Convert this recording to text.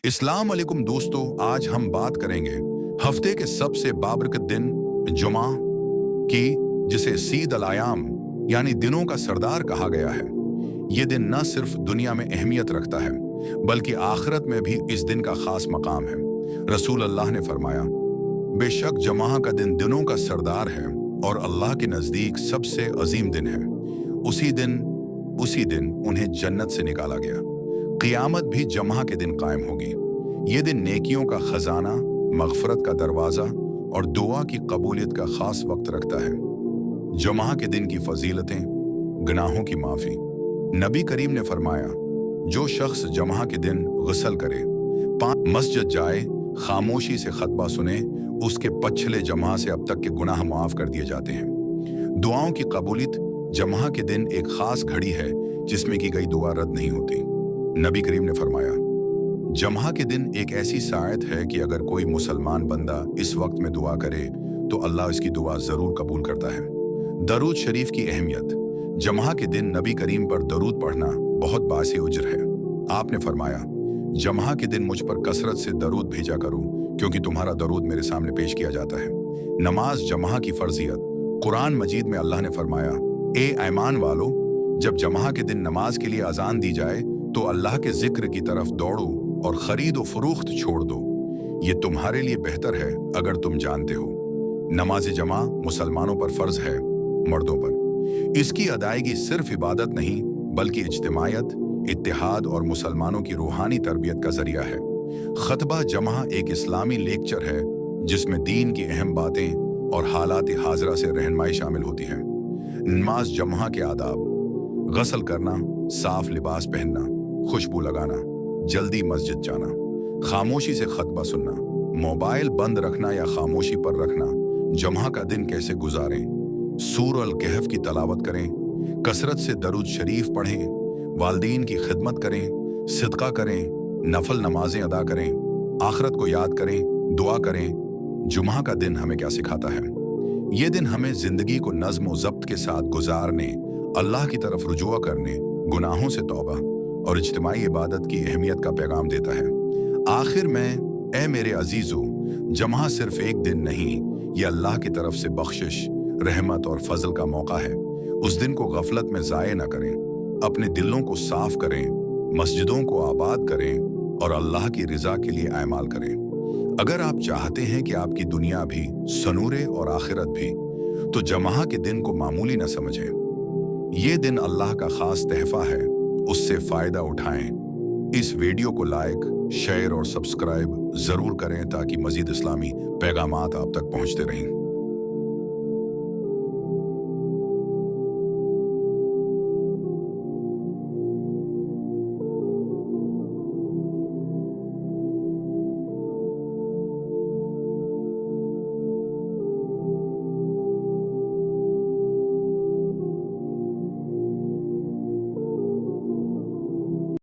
अस्सलाम वालेकुम दोस्तों, आज हम बात करेंगे हफ्ते के सबसे बाबरकत दिन जुमा की, जिसे सीद अल आयाम यानी दिनों का सरदार कहा गया है। ये दिन न सिर्फ दुनिया में अहमियत रखता है बल्कि आखिरत में भी इस दिन का खास मकाम है। रसूल अल्लाह ने फरमाया, बेशक जुमा का दिन दिनों का सरदार है और अल्लाह के नज़दीक सबसे अजीम दिन है। उसी दिन उन्हें जन्नत से निकाला गया। क़ियामत भी जुमा के दिन कायम होगी। ये दिन नेकियों का खजाना, मग़फ़रत का दरवाज़ा और दुआ की कबूलियत का खास वक्त रखता है। जुमा के दिन की फजीलतें, गुनाहों की माफ़ी। नबी करीम ने फरमाया, जो शख्स जुमा के दिन गुस्ल करे, मस्जिद जाए, खामोशी से खतबा सुने, उसके पिछले जुमा से अब तक के गुनाह माफ़ कर दिए जाते हैं। दुआओं की कबूलियत। जुमा के दिन एक ख़ास घड़ी है जिसमें की गई दुआ रद्द नहीं होती। नबी करीम ने फरमाया, जुमा के दिन एक ऐसी सायत है कि अगर कोई मुसलमान बंदा इस वक्त में दुआ करे तो अल्लाह इसकी दुआ ज़रूर कबूल करता है। दरूद शरीफ की अहमियत। जुमा के दिन नबी करीम पर दरूद पढ़ना बहुत बासे उज्र है। आपने फरमाया, जुमा के दिन मुझ पर कसरत से दरूद भेजा करो क्योंकि तुम्हारा दरूद मेरे सामने पेश किया जाता है। नमाज जुमा की फर्जियत। कुरान मजीद में अल्लाह ने फरमाया, ए ईमान वालो, जब जुमा के दिन नमाज के लिए अजान दी जाए तो अल्लाह के जिक्र की तरफ दौड़ो और खरीद व फरोख्त छोड़ दो। ये तुम्हारे लिए बेहतर है अगर तुम जानते हो। नमाज जमा मुसलमानों पर फर्ज है, मर्दों पर। इसकी अदायगी सिर्फ इबादत नहीं बल्कि इज्तिमायत, इत्तेहाद और मुसलमानों की रूहानी तरबियत का जरिया है। खतबा जुमा एक इस्लामी लेक्चर है जिसमें दीन की अहम बातें और हालात हाजरा से रहनुमाई शामिल होती है। नमाज जुमा के आदाब। गस्ल करना, साफ लिबास पहनना, खुशबू लगाना, जल्दी मस्जिद जाना, खामोशी से खतबा सुनना, मोबाइल बंद रखना या खामोशी पर रखना। जुमा का दिन कैसे गुजारें? सूरह अल कहफ की तलावत करें, कसरत से दरूद शरीफ पढ़ें, वालदीन की खिदमत करें, सिदका करें, नफल नमाजें अदा करें, आखिरत को याद करें, दुआ करें। जुमा का दिन हमें क्या सिखाता है? ये दिन हमें जिंदगी को नज्म व ज़ब्त के साथ गुजारने, अल्लाह की तरफ रुजुआ करने, गुनाहों से तौबा और इज्तिमाई इबादत की अहमियत का पैगाम देता है। आखिर में, ए मेरे अजीजों, जुमा सिर्फ एक दिन नहीं, ये अल्लाह की तरफ से बख्शिश, रहमत और फजल का मौका है। उस दिन को गफलत में ज़ाये न करें। अपने दिलों को साफ करें, मस्जिदों को आबाद करें और अल्लाह की रिजा के लिए अमाल करें। अगर आप चाहते हैं कि आपकी दुनिया भी सनूरे और आखिरत भी, तो जुमा के दिन को मामूली न समझें। ये दिन अल्लाह का खास तहफा है, उससे फ़ायदा उठाएं। इस वीडियो को लाइक, शेयर और सब्सक्राइब ज़रूर करें ताकि मज़ीद इस्लामी पैगामात आप तक पहुँचते रहें।